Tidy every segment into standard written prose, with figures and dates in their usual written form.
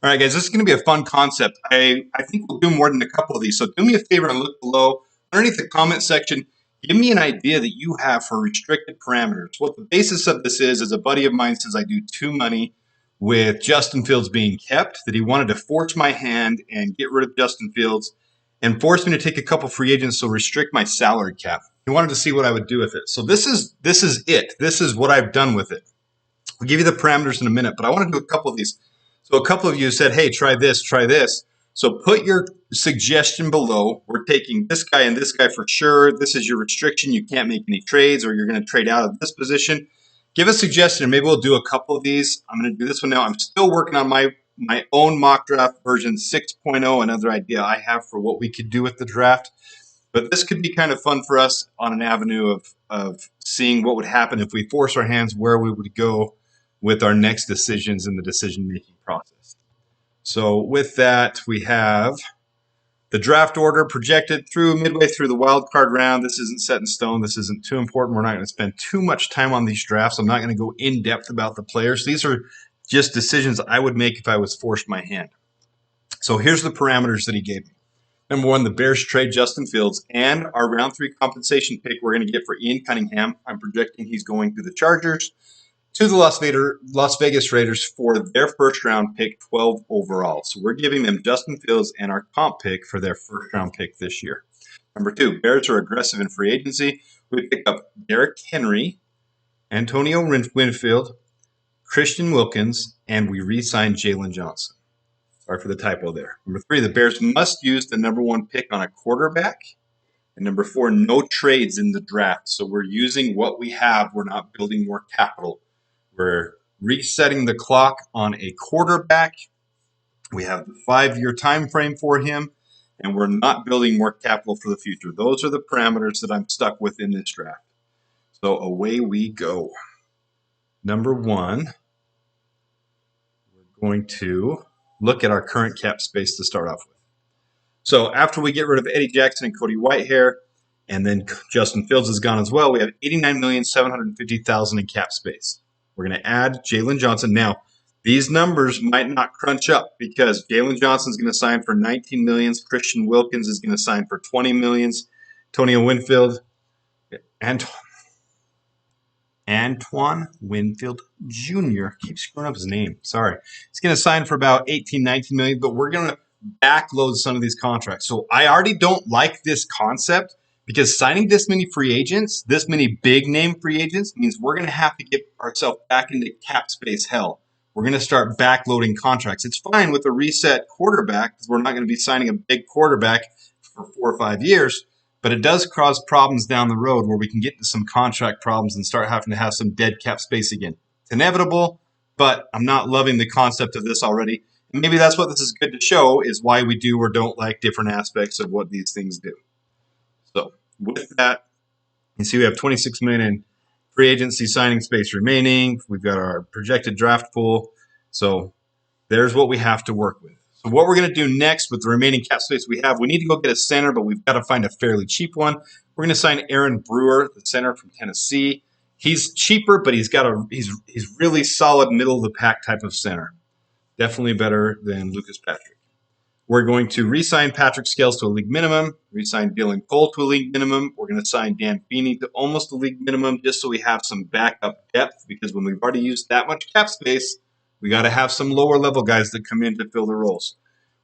All right, guys, this is going to be a fun concept. I think we'll do more than a couple of these. So do me a favor and look below underneath the comment section. Give me an idea that you have for restricted parameters. What the basis of this is a buddy of mine says I do too money with Justin Fields being kept, that he wanted to force my hand and get rid of Justin Fields and force me to take a couple free agents, so restrict my salary cap. He wanted to see what I would do with it. So this is it. This is what I've done with it. I'll give you the parameters in a minute, but I want to do a couple of these. So a couple of you said, hey, try this, try this. So put your suggestion below. We're taking this guy and this guy for sure. This is your restriction. You can't make any trades, or you're going to trade out of this position. Give a suggestion, and maybe we'll do a couple of these. I'm going to do this one now. I'm still working on my own mock draft version 6.0, another idea I have for what we could do with the draft. But this could be kind of fun for us on an avenue of seeing what would happen if we force our hands, where we would go with our next decisions in the decision-making process. So with that, we have the draft order projected through midway through the wild card round. This isn't set in stone. This isn't too important. We're not going to spend too much time on these drafts. I'm not going to go in depth about the players. These are just decisions I would make if I was forced my hand. So here's the parameters that he gave me. Number one, the Bears trade Justin Fields and our round 3 compensation pick we're going to get for Ian Cunningham. I'm projecting he's going to the Chargers, to the Las Vegas Raiders for their first-round pick, 12 overall. So we're giving them Justin Fields and our comp pick for their first-round pick this year. Number 2, Bears are aggressive in free agency. We pick up Derrek Henry, Antoine Winfield, Christian Wilkins, and we re-sign Jaylon Johnson. Sorry for the typo there. Number 3, the Bears must use the number 1 pick on a quarterback. And number 4, no trades in the draft. So we're using what we have. We're not building more capital. We're resetting the clock on a quarterback. We have the 5-year time frame for him, and we're not building more capital for the future. Those are the parameters that I'm stuck with in this draft. So away we go. Number 1, we're going to look at our current cap space to start off with. So after we get rid of Eddie Jackson and Cody Whitehair, and then Justin Fields is gone as well, we have $89,750,000 in cap space. We're going to add Jaylon Johnson. Now, these numbers might not crunch up because Jaylon Johnson is going to sign for $19 million. Christian Wilkins is going to sign for $20 million. Antoine Winfield, Antoine Winfield Jr. Keep screwing up his name. Sorry. He's going to sign for about $18-19 million, but we're going to backload some of these contracts. So I already don't like this concept, because signing this many free agents, this many big-name free agents, means we're going to have to get ourselves back into cap space hell. We're going to start backloading contracts. It's fine with a reset quarterback, because we're not going to be signing a big quarterback for 4 or 5 years, but it does cause problems down the road where we can get into some contract problems and start having to have some dead cap space again. It's inevitable, but I'm not loving the concept of this already. And maybe that's what this is good to show, is why we do or don't like different aspects of what these things do. So with that, you see we have $26 million in free agency signing space remaining. We've got our projected draft pool. So there's what we have to work with. So what we're going to do next with the remaining cap space we have, we need to go get a center, but we've got to find a fairly cheap one. We're going to sign Aaron Brewer, the center from Tennessee. He's cheaper, but he's really solid middle of the pack type of center. Definitely better than Lucas Patrick. We're going to re-sign Patrick Scales to a league minimum, re-sign Dylan Cole to a league minimum. We're going to sign Dan Feeney to almost a league minimum, just so we have some backup depth, because when we've already used that much cap space, we got to have some lower level guys that come in to fill the roles.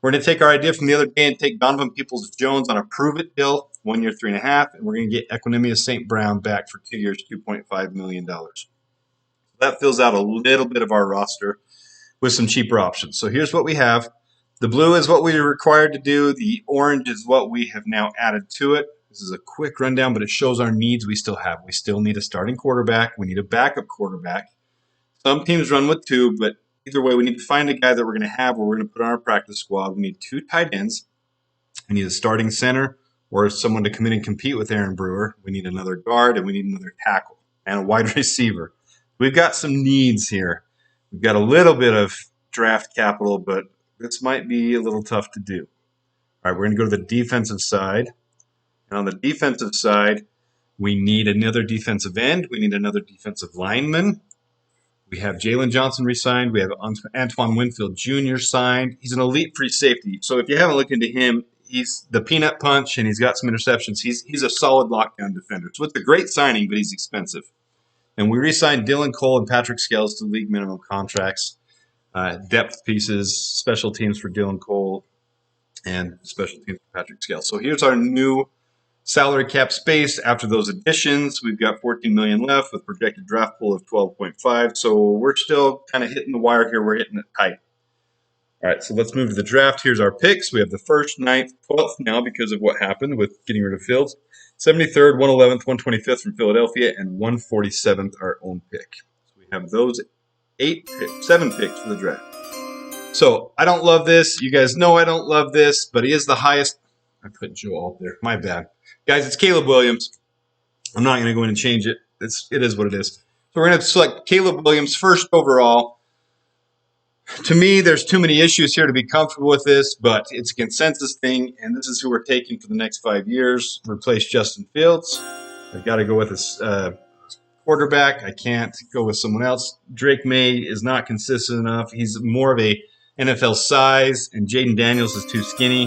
We're going to take our idea from the other day and take Donovan Peoples-Jones on a prove-it deal, 1 year, 3.5, and we're going to get Equinemius St. Brown back for 2 years, $2.5 million. That fills out a little bit of our roster with some cheaper options. So here's what we have. The blue is what we are required to do. The orange is what we have now added to it. This is a quick rundown, but it shows our needs we still have. We still need a starting quarterback. We need a backup quarterback. Some teams run with 2, but either way, we need to find a guy that we're going to have or we're going to put on our practice squad. We need 2 tight ends. We need a starting center or someone to come in and compete with Aaron Brewer. We need another guard, and we need another tackle and a wide receiver. We've got some needs here. We've got a little bit of draft capital, but this might be a little tough to do. All right, we're going to go to the defensive side. And on the defensive side, we need another defensive end. We need another defensive lineman. We have Jaylon Johnson re-signed. We have Antoine Winfield Jr. signed. He's an elite free safety. So if you haven't looked into him, he's the peanut punch and he's got some interceptions. He's a solid lockdown defender. So it's a great signing, but he's expensive. And we re-signed Dylan Cole and Patrick Scales to league minimum contracts. Depth pieces, special teams for Dylan Cole, and special teams for Patrick Scales. So here's our new salary cap space after those additions. We've got $14 million left with projected draft pool of 12.5. So we're still kind of hitting the wire here. We're hitting it tight. All right, so let's move to the draft. Here's our picks. We have the 1st, 9th, 12th now because of what happened with getting rid of Fields. 73rd, 111th, 125th from Philadelphia, and 147th, our own pick. So we have those 7 picks for the draft. So I don't love this. You guys know I don't love this, but he is the highest. I put Joe Alt there. My bad. Guys, it's Caleb Williams. I'm not going to go in and change it. It is what it is. So we're going to select Caleb Williams first overall. To me, there's too many issues here to be comfortable with this, but it's a consensus thing, and this is who we're taking for the next 5 years. Replace Justin Fields. I've got to go with a quarterback. I can't go with someone else. Drake May is not consistent enough. He's more of a NFL size, and Jaden Daniels is too skinny.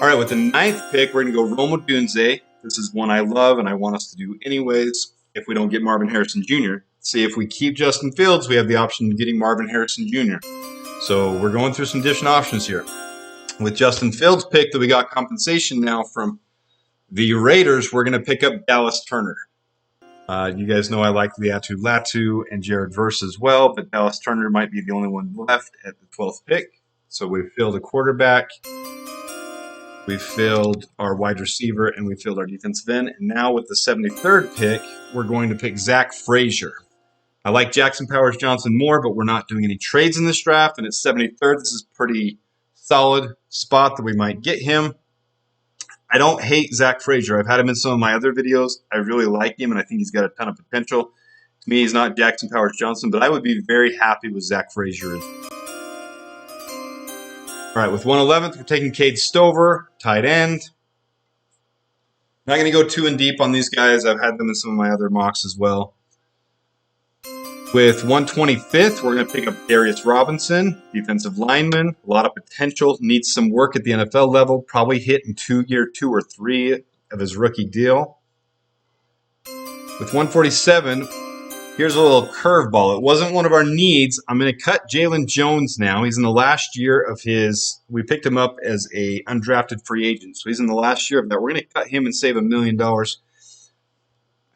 All right, with the 9th pick, we're going to go Rome Odunze. This is one I love and I want us to do anyways if we don't get Marvin Harrison Jr. See, if we keep Justin Fields, we have the option of getting Marvin Harrison Jr. So we're going through some different options here. With Justin Fields' pick that we got compensation now from the Raiders, we're going to pick up Dallas Turner. You guys know I like Liatu Latu and Jared Verse as well, but Dallas Turner might be the only one left at the 12th pick. So we've filled a quarterback, we've filled our wide receiver, and we filled our defensive end. And now with the 73rd pick, we're going to pick Zach Frazier. I like Jackson Powers Johnson more, but we're not doing any trades in this draft. And at 73rd, this is a pretty solid spot that we might get him. I don't hate Zach Frazier. I've had him in some of my other videos. I really like him, and I think he's got a ton of potential. To me, he's not Jackson Powers Johnson, but I would be very happy with Zach Frazier. All right, with 111th, we're taking Cade Stover, tight end. Not going to go too in deep on these guys. I've had them in some of my other mocks as well. With 125th, we're going to pick up Darius Robinson, defensive lineman. A lot of potential, needs some work at the NFL level. Probably hit in year 2 or 3 of his rookie deal. With 147, here's a little curveball. It wasn't one of our needs. I'm going to cut Jaylon Jones now. He's in the last year of his. We picked him up as a undrafted free agent, so he's in the last year of that. We're going to cut him and save $1 million. I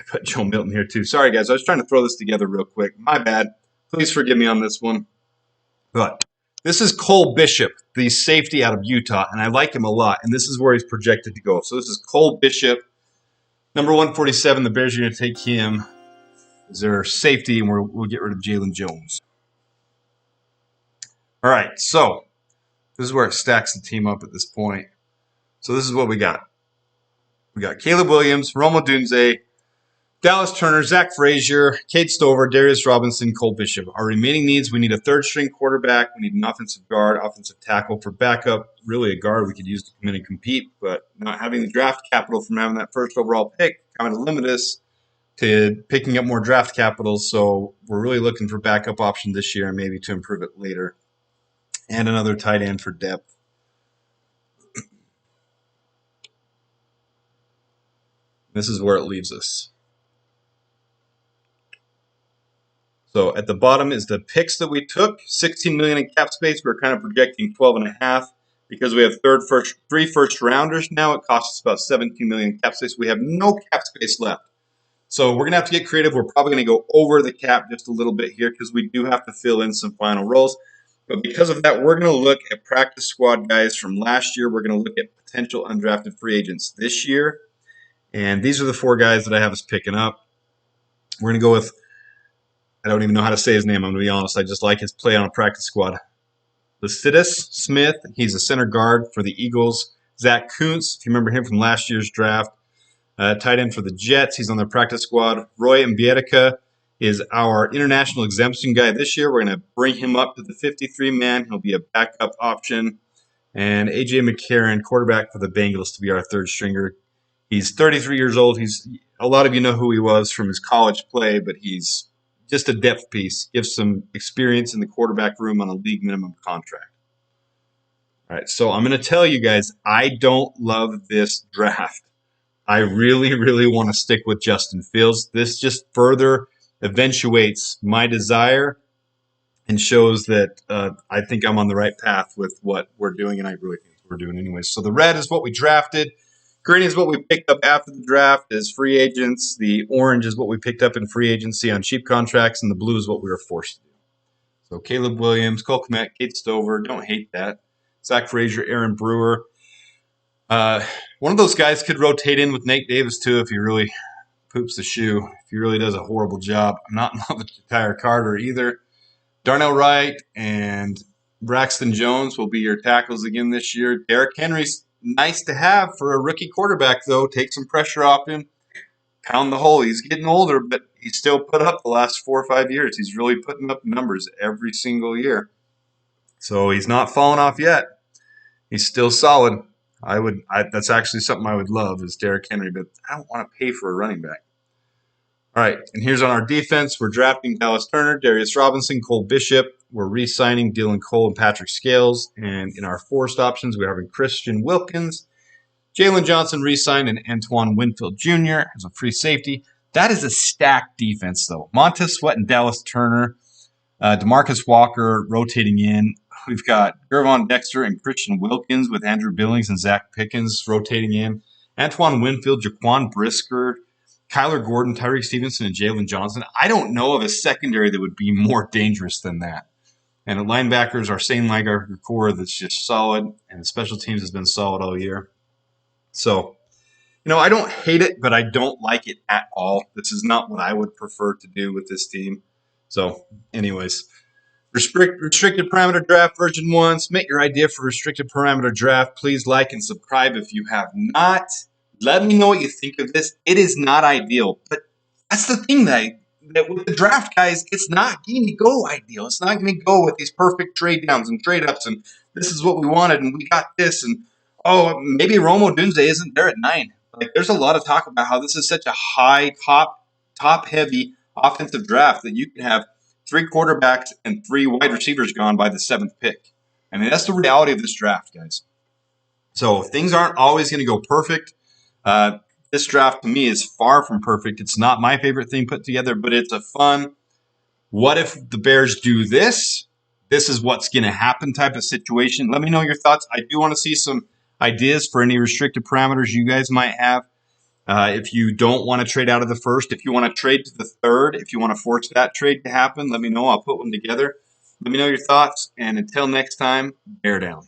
put Joe Milton here too. Sorry, guys. I was trying to throw this together real quick. My bad. Please forgive me on this one. But this is Cole Bishop, the safety out of Utah, and I like him a lot. And this is where he's projected to go. So this is Cole Bishop, number 147. The Bears are going to take him as their safety, and we'll get rid of Jaylon Jones. All right, so this is where it stacks the team up at this point. So this is what we got. We got Caleb Williams, Rome Odunze, Dallas Turner, Zach Frazier, Cade Stover, Darius Robinson, Cole Bishop. Our remaining needs, we need a third-string quarterback. We need an offensive guard, offensive tackle for backup. Really a guard we could use to come in and compete, but not having the draft capital from having that first overall pick kind of limit us to picking up more draft capital. So we're really looking for backup option this year and maybe to improve it later. And another tight end for depth. This is where it leaves us. So at the bottom is the picks that we took. $16 million in cap space. We're kind of projecting 12.5 because we have three first rounders now. It costs us about $17 million in cap space. We have no cap space left. So we're going to have to get creative. We're probably going to go over the cap just a little bit here because we do have to fill in some final roles. But because of that, we're going to look at practice squad guys from last year. We're going to look at potential undrafted free agents this year. And these are the 4 guys that I have us picking up. We're going to go with, I don't even know how to say his name, I'm going to be honest. I just like his play on a practice squad. Lycidas Smith, he's a center guard for the Eagles. Zach Kuntz, if you remember him from last year's draft. Tight end for the Jets, he's on their practice squad. Roy Mbietica is our international exemption guy this year. We're going to bring him up to the 53-man. He'll be a backup option. And A.J. McCarron, quarterback for the Bengals, to be our third stringer. He's 33 years old. A lot of you know who he was from his college play, but he's just a depth piece. Give some experience in the quarterback room on a league minimum contract. All right, so I'm going to tell you guys, I don't love this draft. I really, really want to stick with Justin Fields. This just further eventuates my desire and shows that I think I'm on the right path with what we're doing, and I really think we're doing anyways. So the red is what we drafted. Green is what we picked up after the draft as free agents. The orange is what we picked up in free agency on cheap contracts, and the blue is what we were forced to do. So Caleb Williams, Cole Kmet, Kate Stover, don't hate that. Zach Frazier, Aaron Brewer. One of those guys could rotate in with Nate Davis too if he really poops the shoe, if he really does a horrible job. I'm not in love with Tyler Carter either. Darnell Wright and Braxton Jones will be your tackles again this year. Derrek Henry's nice to have for a rookie quarterback, though. Take some pressure off him. Pound the hole. He's getting older, but he's still put up the last 4 or 5 years. He's really putting up numbers every single year. So he's not falling off yet. He's still solid. That's actually something I would love is Derrek Henry, but I don't want to pay for a running back. All right, and here's on our defense. We're drafting Dallas Turner, Darius Robinson, Cole Bishop. We're re-signing Dylan Cole and Patrick Scales. And in our forced options, we're having Christian Wilkins, Jaylon Johnson re-signed, and Antoine Winfield Jr. as a free safety. That is a stacked defense, though. Montez Sweat and Dallas Turner, DeMarcus Walker rotating in. We've got Gervon Dexter and Christian Wilkins with Andrew Billings and Zach Pickens rotating in. Antoine Winfield, Jaquan Brisker, Kyler Gordon, Tyreek Stevenson, and Jaylon Johnson. I don't know of a secondary that would be more dangerous than that. And the linebackers are same linebacker core that's just solid, and the special teams has been solid all year. So, I don't hate it, but I don't like it at all. This is not what I would prefer to do with this team. So, anyways, restricted parameter draft version 1. Submit your idea for restricted parameter draft. Please like and subscribe if you have not. Let me know what you think of this. It is not ideal, but that's the thing that with the draft, guys, it's not going to go ideal. It's not going to go with these perfect trade downs and trade ups, and this is what we wanted, and we got this, and maybe Rome Odunze isn't there at 9. Like, there's a lot of talk about how this is such a high, top-heavy offensive draft that you can have 3 quarterbacks and 3 wide receivers gone by the 7th pick. I mean, that's the reality of this draft, guys. So things aren't always going to go perfect. This draft, to me, is far from perfect. It's not my favorite thing put together, but it's a fun, what if the Bears do this? This is what's going to happen type of situation. Let me know your thoughts. I do want to see some ideas for any restricted parameters you guys might have. If you don't want to trade out of the first, if you want to trade to the 3rd, if you want to force that trade to happen, let me know. I'll put one together. Let me know your thoughts. And until next time, bear down.